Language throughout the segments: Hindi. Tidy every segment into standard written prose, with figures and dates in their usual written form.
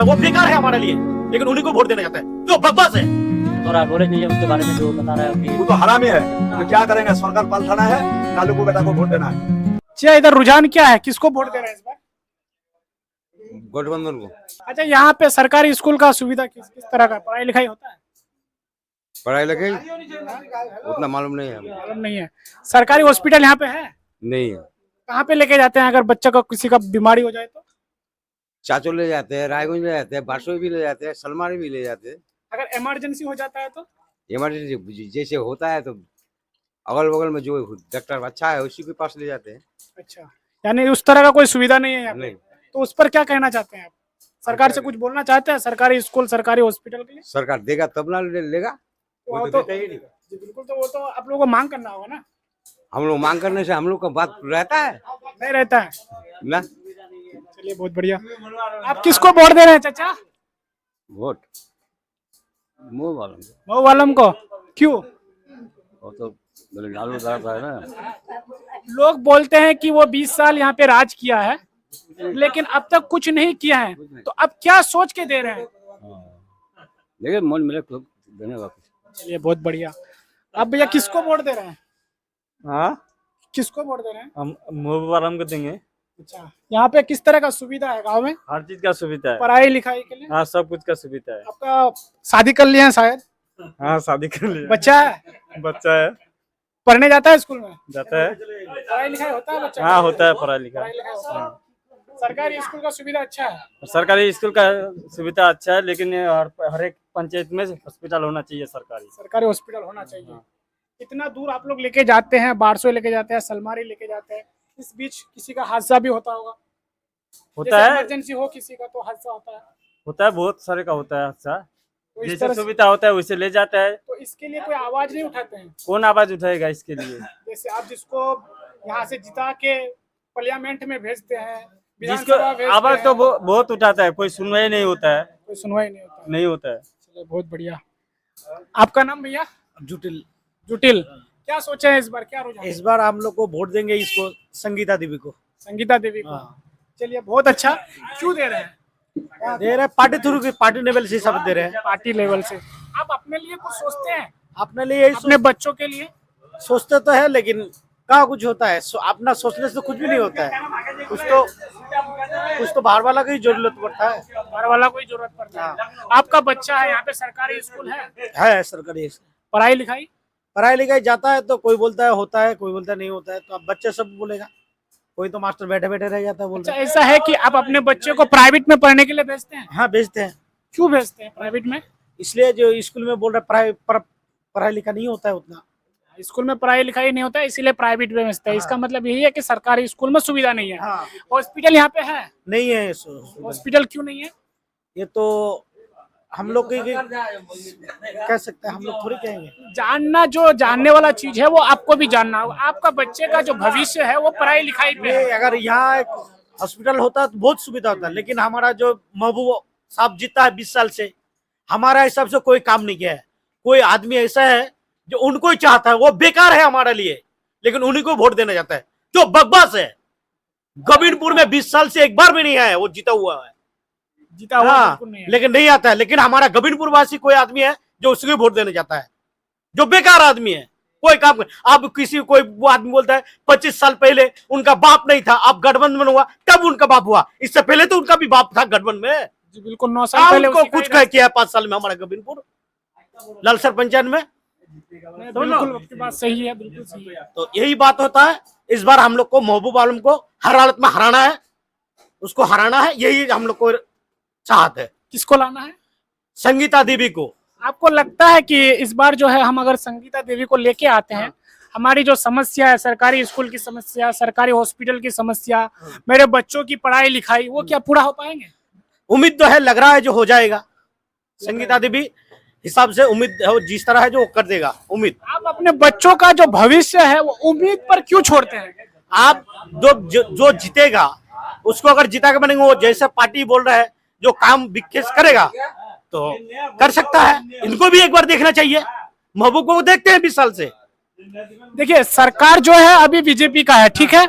वो बेकार है हमारे लिए, लेकिन उन्हीं को वोट देना चाहता है जो बकवास है। थोड़ा बोले नहीं उसके बारे में जो बता रहा है अभी। वो तो हरामी है, तो क्या करेंगे? सरकार पलटाना है, लालू को बेटा को वोट देना है। अच्छा, इधर रुझान क्या है, किसको वोट दे रहे हैं इस बार? गठबंधन को। अच्छा, यहाँ पे सरकारी स्कूल का सुविधा किस किस तरह का, पढ़ाई लिखाई होता है? पढ़ाई लिखाई उतना मालूम नहीं है। मालूम नहीं है। सरकारी हॉस्पिटल यहाँ पे है? नहीं है। कहाँ पे लेके जाते हैं अगर बच्चा का किसी का बीमारी हो जाए तो? चाचो ले जाते हैं, रायगंज ले जाते हैं, बारसोई भी ले जाते हैं, सलमारी भी ले जाते हैं। अगर इमरजेंसी हो जाता है तो? इमरजेंसी जैसे होता है तो अगल बगल में जो डॉक्टर अच्छा है उसी के पास ले जाते हैं। अच्छा, यानी उस तरह का कोई सुविधा नहीं है यहाँ पे। नहीं, तो उस पर क्या कहना चाहते हैं आप? सरकार से कुछ बोलना चाहते हैं? सरकारी स्कूल, सरकारी हॉस्पिटल के लिए सरकार देगा तब ना लेगा। वो तो तो देता ही नहीं। जी बिल्कुल, तो वो तो आप लोगों को मांग करना होगा ना। हम लोग मांग करने से हम लोग का बात रहता है नहीं रहता है। ना। चलिए, बहुत बढ़िया। आप किसको वोट दे रहे हैं चाचा? वोट मुँह वालों को। वो वालम को क्यों? वो तो लालू दादा है ना। लोग बोलते हैं कि वो 20 साल यहाँ पे राज किया है, लेकिन अब तक कुछ नहीं किया है, तो अब क्या सोच के दे रहे हैं? लेकिन मन मिले तो देने वापस। चलिए, बहुत बढ़िया। अब भैया किसको वोट दे रहे हैं? हाँ, किसको वोट दे रहे हैं? हम मोबाइल वालों को देंगे। अच्छा, यहाँ पे किस तरह का सुविधा है गांव में? हर चीज का सुविधा है। पढ़ाई लिखाई के लिए? हाँ, सब कुछ का सुविधा है। आपका शादी कर लिया है शायद? हाँ, शादी कर लिया। बच्चा है? बच्चा है, पढ़ने जाता है स्कूल में? जाता है। पढ़ाई लिखाई होता है बच्चा? हाँ, होता है पढ़ाई पढ़ाई लिखाई। लिखाई होता है। सरकारी स्कूल का सुविधा अच्छा है? सरकारी स्कूल का सुविधा अच्छा है, लेकिन ये हर एक पंचायत में हॉस्पिटल होना चाहिए सरकारी। सरकारी हॉस्पिटल होना चाहिए। इतना दूर आप लोग लेके जाते हैं, बारसोई लेके जाते हैं, सलमारी लेके जाते हैं, इस बीच किसी का हादसा भी होता होगा? होता है, इमरजेंसी हो किसी का तो हादसा होता है, होता है, बहुत सारे का होता है। अच्छा, तो इस जैसे तरह से सुविधा होता है वैसे ले जाता है। तो इसके लिए कोई आवाज नहीं उठाते हैं? कौन आवाज उठाएगा इसके लिए? जैसे आप जिसको यहाँ से जिता के पार्लियामेंट में भेजते हैं, जिसको विधानसभा भेजते आवाज तो हैं, बहुत उठाता है, कोई सुनवाई नहीं होता है। कोई सुनवाई नहीं होता है। नहीं होता है। चलिए, बहुत बढ़िया। आपका नाम भैया? जुटिल। जुटिल। क्या सोचे हैं इस बार, क्या रुझान? इस बार हम लोग को वोट देंगे इसको, संगीता देवी को। संगीता देवी को? चलिए, बहुत अच्छा। क्यों दे रहे हैं? दे रहे पार्टी थ्रू की, पार्टी लेवल से सब दे रहे हैं। पार्टी लेवल से। आप अपने लिए कुछ सोचते हैं? अपने लिए अपने बच्चों के लिए? सोचते तो है, लेकिन कहाँ कुछ होता है। अपना सोचने से कुछ भी नहीं होता है। कुछ तो बाहर वाला की जरूरत पड़ता है। घर वाला कोई जरूरत पड़ता है। आपका बच्चा है यहाँ पे, सरकारी स्कूल है सरकारी। पढ़ाई लिखाई? पढ़ाई लिखाई जाता है तो कोई बोलता है होता है, कोई बोलता है नहीं होता है। तो अब बच्चे सब बोलेगा, कोई तो मास्टर बैठे बैठे रह जाता है बोलता अच्छा, ऐसा है कि आप अपने बच्चे को प्राइवेट में पढ़ने के लिए भेजते हैं? हाँ, भेजते हैं। क्यों भेजते हैं प्राइवेट में? इसलिए जो स्कूल में बोल रहे पढ़ाई लिखा नहीं होता है उतना। स्कूल में पढ़ाई लिखाई नहीं होता है, इसीलिए प्राइवेट में भेजते हैं। इसका मतलब यही है कि सरकारी स्कूल में सुविधा नहीं है। हाँ, हॉस्पिटल यहाँ पे है? नहीं है। हॉस्पिटल क्यों नहीं है? ये तो हम लोग कह सकते हैं, हम लोग थोड़ी कहेंगे। जानना, जो जानने वाला चीज है वो आपको भी जानना होगा। आपका बच्चे का जो भविष्य है वो पढ़ाई लिखाई पे है। अगर यहाँ एक हॉस्पिटल होता तो बहुत सुविधा होता, लेकिन हमारा जो महबूब साहब जीता है 20 साल से, हमारा हिसाब से कोई काम नहीं किया है। कोई आदमी ऐसा है जो उनको ही चाहता है, वो बेकार है हमारे लिए, लेकिन उन्हीं को वोट देना चाहता है जो बकवास है। गोविंदपुर में 20 साल से एक बार भी नहीं आया, वो जीता हुआ है। जीता हुआ हाँ, बिल्कुल नहीं है। लेकिन नहीं आता है। लेकिन हमारा गोविंदपुर वासी कोई आदमी है जो उसको वोट देना चाहता है, जो बेकार आदमी है, कोई काम। अब किसी कोई वो आदमी बोलता है 25 साल पहले उनका बाप नहीं था, अब गठबंधन हुआ तब उनका बाप हुआ। इससे पहले तो उनका भी बाप था गठबंधन में। जी बिल्कुल, 9 साल पहले उनको कुछ कह किया 5 साल में हमारा गोविंदपुर लालसर पंचायत में। बिल्कुल आपकी बात सही है, बिल्कुल सही है। तो यही बात होता है। इस बार हम लोग को महबूब आलम को हर हालत में हराना है, उसको हराना है, यही हम लोग को चाहत है। किसको लाना है? संगीता देवी को। आपको लगता है कि इस बार जो है हम अगर संगीता देवी को लेके आते हैं, हमारी जो समस्या है, सरकारी स्कूल की समस्या, सरकारी हॉस्पिटल की समस्या, मेरे बच्चों की पढ़ाई लिखाई, वो क्या पूरा हो पाएंगे? उम्मीद तो है, लग रहा है जो हो जाएगा। संगीता देवी हिसाब से उम्मीद जिस तरह है जो कर देगा, उम्मीद। आप अपने बच्चों का जो भविष्य है वो उम्मीद पर क्यों छोड़ते हैं? आप जो जीतेगा उसको अगर जिता के बनेंगे, वो जैसे पार्टी बोल रहा है जो काम विकास करेगा तो कर सकता है। इनको भी एक बार देखना चाहिए। महबूब को देखते हैं 20 साल से। देखिए, सरकार जो है अभी बीजेपी का है, ठीक है।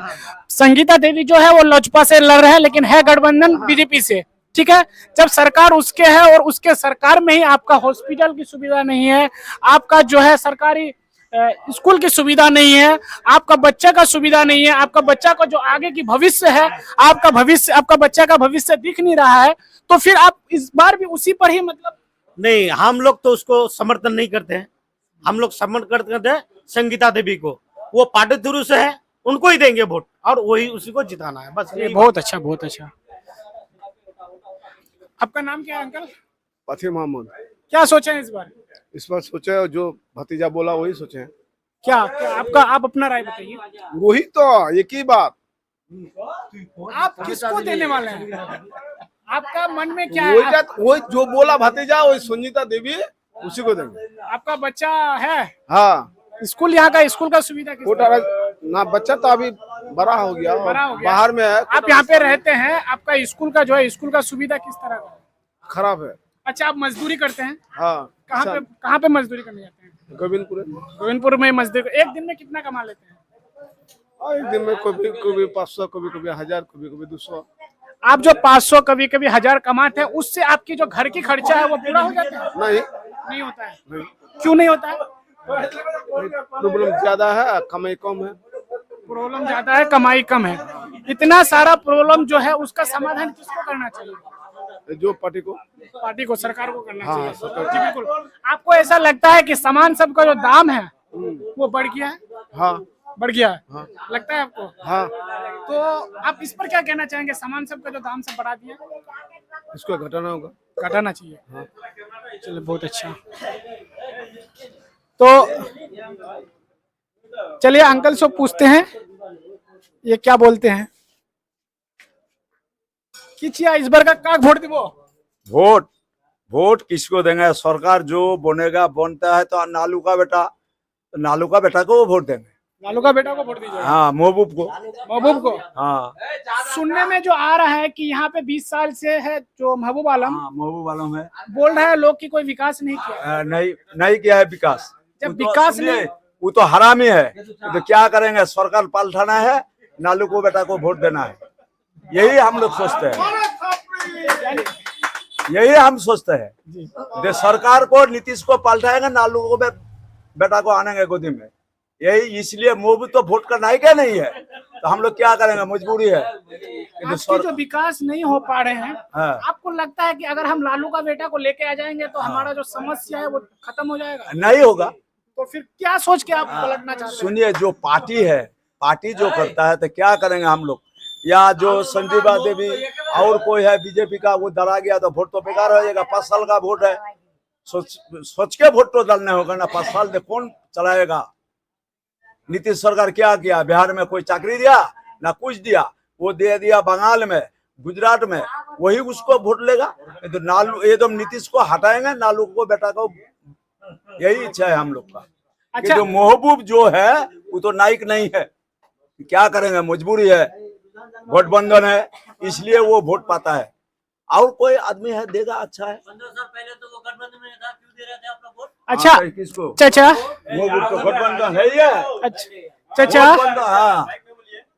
संगीता देवी जो है वो लोजपा से लड़ रहे हैं, लेकिन है गठबंधन बीजेपी से। ठीक है, जब सरकार उसके है और उसके सरकार में ही आपका हॉस्पिटल की सुविधा नहीं है, आपका जो है सरकारी स्कूल की सुविधा नहीं है, आपका बच्चा का सुविधा नहीं है, आपका बच्चा का जो आगे की भविष्य है, आपका बच्चा का भविष्य दिख नहीं रहा है, तो फिर आप इस बार भी उसी पर ही मतलब नहीं, हम लोग तो उसको समर्थन नहीं करते हैं। हम लोग समर्थन करते हैं संगीता देवी को। वो पार्टी थ्रू से है, उनको ही देंगे वोट और वही उसी को जिताना है, बस ये यही बहुत अच्छा, बहुत अच्छा। आपका नाम क्या है अंकल? पथी मोहम्मद। क्या सोचे हैं इस बार? इस बार सोचे जो भतीजा बोला वही सोचे हैं। क्या आप अपना राय बताइए। वही तो एक ही बात। आप किसको देने वाले हैं? आपका मन में क्या वही है? वही जो बोला भतीजा वही संगीता देवी उसी को देंगे। आपका बच्चा है हाँ, स्कूल, यहाँ का स्कूल का सुविधा किस कोटा तरह? ना बच्चा तो अभी बड़ा हो गया, बड़ा हो गया। बाहर में है। आप यहाँ पे रहते हैं, आपका स्कूल का जो है स्कूल का सुविधा किस तरह का है? खराब है। अच्छा, आप मजदूरी करते हैं? हाँ, कहाँ पे मजदूरी करने जाते हैं? गोविंदपुर। गोविंदपुर में मजदूरी। एक दिन में कितना कमा लेते हैं? एक दिन में कभी 500, कभी 1000, कभी 200। आप जो 500 कभी 1000 कमाते हैं, उससे आपकी जो घर की खर्चा है वो पूरा हो जाता है? नहीं होता है। नहीं। क्यों नहीं होता है? प्रॉब्लम ज्यादा है, कमाई कम है। प्रॉब्लम ज्यादा है, कमाई कम है। इतना सारा प्रॉब्लम जो है उसका समाधान किसको करना चाहिए? जो पार्टी को सरकार को करना हाँ, चाहिए। सरकार जी बिल्कुल। आपको ऐसा लगता है कि सामान सब का जो दाम है वो बढ़ गया है? हाँ, बढ़ गया है? हाँ। लगता है आपको? हाँ, तो आप इस पर क्या कहना चाहेंगे? सामान सब का जो दाम सब बढ़ा दिया, इसको घटाना होगा। घटाना चाहिए। हाँ। चलिए, बहुत अच्छा। तो चलिए अंकल से पूछते हैं ये क्या बोलते हैं। किचिया इस बार का वोट दिबो? वोट किसको देंगे? सरकार जो बनेगा बनता है तो नालू का बेटा को वोट देंगे। लालू का बेटा को वोट दीजिए। हाँ, महबूब को। हाँ, सुनने में जो आ रहा है कि यहाँ पे 20 साल से है जो महबूब आलम, हाँ, महबूब आलम है। बोल रहा है लोग की कोई विकास नहीं किया। नहीं किया है विकास। जब वो तो विकास सुनिए, नहीं, वो तो हरामी है। तो क्या करेंगे? सरकार पलटाना है, नालू को बेटा को वोट देना है, यही हम लोग सोचते हैं। यही हम सोचते हैं। सरकार को नीतीश को पलटाएंगे, नालू को बेटा को आनेंगे गोदी में, यही। इसलिए मोबू तो वोट करना ही क्या नहीं है, तो हम लोग क्या करेंगे? मजबूरी है। आपके जो विकास नहीं हो पा रहे हैं, हाँ। आपको लगता है कि अगर हम लालू का बेटा को लेके आ जाएंगे तो हमारा जो समस्या है वो खत्म हो जाएगा? नहीं होगा। तो फिर क्या सोच के आप पलटना चाहते हैं? सुनिए, जो पार्टी जो करता है तो क्या करेंगे हम लोग? या जो संजीवा देवी और कोई है बीजेपी का, वो डरा गया तो वोट तो बेकार हो जाएगा। 5 साल का वोट है, सोच के वोट तो डालने होगा ना। 5 साल में कौन चलाएगा? नीतीश सरकार क्या किया? बिहार में कोई चाकरी दिया ना, कुछ दिया। वो दे दिया बंगाल में, गुजरात में, वही उसको वोट लेगा। तो नालू एकदम नीतीश को हटाएंगे, नालू को बेटा को, यही इच्छा है हम लोग का। अच्छा, जो महबूब जो है वो तो नाइक नहीं है, क्या करेंगे? मजबूरी है, गठबंधन है, इसलिए वो वोट पाता है। और कोई आदमी है देगा, अच्छा है। 15 साल पहले तो वो गठबंधन में था, क्यों दे रहे थे आप लोग वोट? अच्छा किसको? चाचा, महबूब तो गठबंधन है ही है। अच्छा चाचा, गठबंधन, हाँ।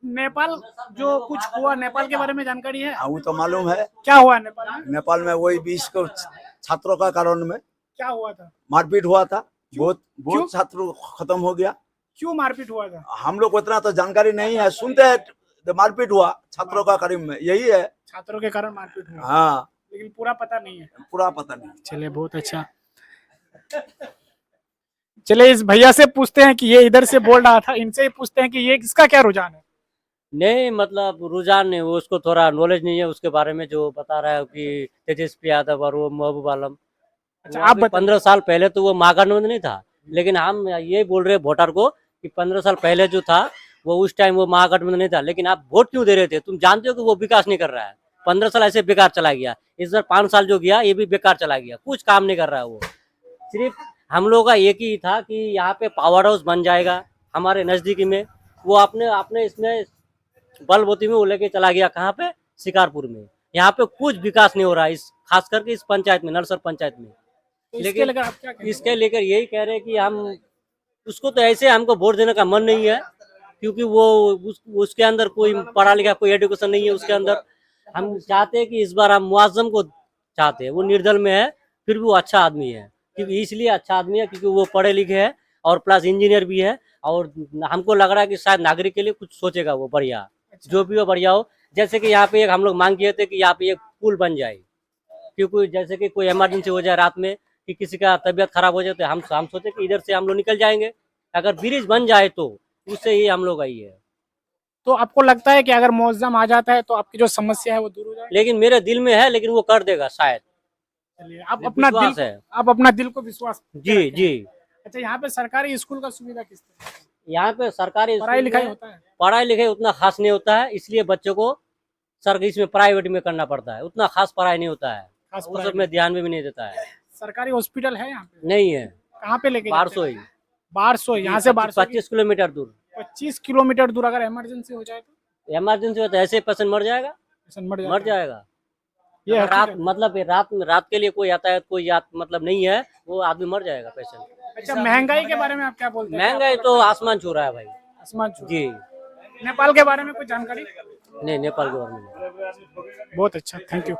नेपाल जो कुछ हुआ, नेपाल के बारे में जानकारी है? हाँ, वो तो मालूम है। क्या हुआ नेपाल में? नेपाल में वही 20 को छात्रों का कारण में क्या हुआ था? मारपीट हुआ था। क्यों? बहुत छात्र खत्म हो गया। क्यों मारपीट हुआ था? हम लोग को इतना तो जानकारी नहीं है, सुनते हैं तो मारपीट हुआ छात्रों का करीब में, यही है। छात्रों के कारण मारपीट हुआ, हाँ, लेकिन पूरा पता नहीं है। पूरा पता नहीं। चलिए, बहुत अच्छा। चलिए इस भैया से पूछते हैं कि ये इधर से बोल रहा था, इनसे ही पूछते हैं कि ये इसका क्या रुझान है? नहीं, मतलब रुझान नहीं, वो उसको थोड़ा नॉलेज नहीं है उसके बारे में, जो बता रहा है कि तेजस्वी यादव और वो महबूब आलम। अच्छा, आप 15 साल पहले तो वो महागठबंधन नहीं था, लेकिन हम ये बोल रहे वोटर को कि 15 साल पहले जो था वो उस टाइम वो महागठबंधन नहीं था, लेकिन आप वोट क्यों दे रहे थे? तुम जानते हो कि वो विकास नहीं कर रहा है। 15 साल ऐसे बेकार चला गया, इस बार 5 साल जो गया ये भी बेकार चला गया, कुछ काम नहीं कर रहा है वो। सिर्फ हम लोगों का एक ही था कि यहाँ पे पावर हाउस बन जाएगा हमारे नजदीकी में, वो अपने इसमें बलबोती में वो लेके चला गया। कहाँ पे? शिकारपुर में। यहाँ पे कुछ विकास नहीं हो रहा है, इस खास करके इस पंचायत में, नलसर पंचायत में। तो लेकिन लेकर आप क्या कहेंगे? इसके लेकर यही कह रहे हैं कि हम उसको तो ऐसे हमको वोट देने का मन नहीं है, क्योंकि वो उसके अंदर कोई पढ़ा लिखा कोई एजुकेशन नहीं है उसके अंदर। हम चाहते हैं कि इस बार हम मुआज्जम को चाहते हैं, वो निर्दल में है फिर भी वो अच्छा आदमी है, क्योंकि इसलिए अच्छा आदमी है क्योंकि वो पढ़े लिखे है और प्लस इंजीनियर भी है, और हमको लग रहा है कि शायद नागरिक के लिए कुछ सोचेगा वो बढ़िया, जो भी हो बढ़िया हो। जैसे कि यहाँ पे एक हम लोग मांग किए थे कि यहाँ पे एक पुल बन जाए, क्योंकि जैसे कि कोई इमरजेंसी हो जाए रात में कि किसी का तबीयत खराब हो जाए तो हम सोचे कि इधर से हम लोग निकल जाएंगे, अगर ब्रिज बन जाए तो उससे ही हम लोग आई है। तो आपको लगता है कि अगर मुअज्जम आ जाता है तो आपकी जो समस्या है वो दूर हो जाएगी? लेकिन मेरे दिल में है, लेकिन वो कर देगा शायद, चलिए, आप अपना विश्वास दिल है। आप अपना दिल को विश्वास जी रखें। जी। अच्छा, यहाँ पे सरकारी स्कूल का सुविधा किस तरह है? यहाँ पे सरकारी पढ़ाई स्कूल लिखाई में होता है? पढ़ाई लिखाई उतना खास नहीं होता है, इसलिए बच्चों को सर इसमें प्राइवेट में करना पड़ता है, उतना खास पढ़ाई नहीं होता है, खास वो पढ़ाई सब में ध्यान भी नहीं देता है। सरकारी हॉस्पिटल है यहाँ पे? नहीं है, कहाँ पे लेके जाते हैं? 1200 ही, 1200, यहाँ से 25 किलोमीटर दूर। 25 किलोमीटर दूर। अगर इमरजेंसी हो जाए तो इमरजेंसी हो तो ऐसे पेशेंट मर जाएगा, पेशेंट मर मर जाता है। जाएगा। ये अगर रात हकीकत है। मतलब रात के लिए कोई यातायात कोई मतलब नहीं है, वो आदमी मर जाएगा पेशेंट। अच्छा, महंगाई के बारे में आप क्या बोलते हैं? महंगाई तो आसमान छू रहा है भाई। आसमान छू। जी नेपाल के बारे में कुछ जानकारी? नहीं, नेपाल के बारे में नहीं। बहुत अच्छा, थैंक यू।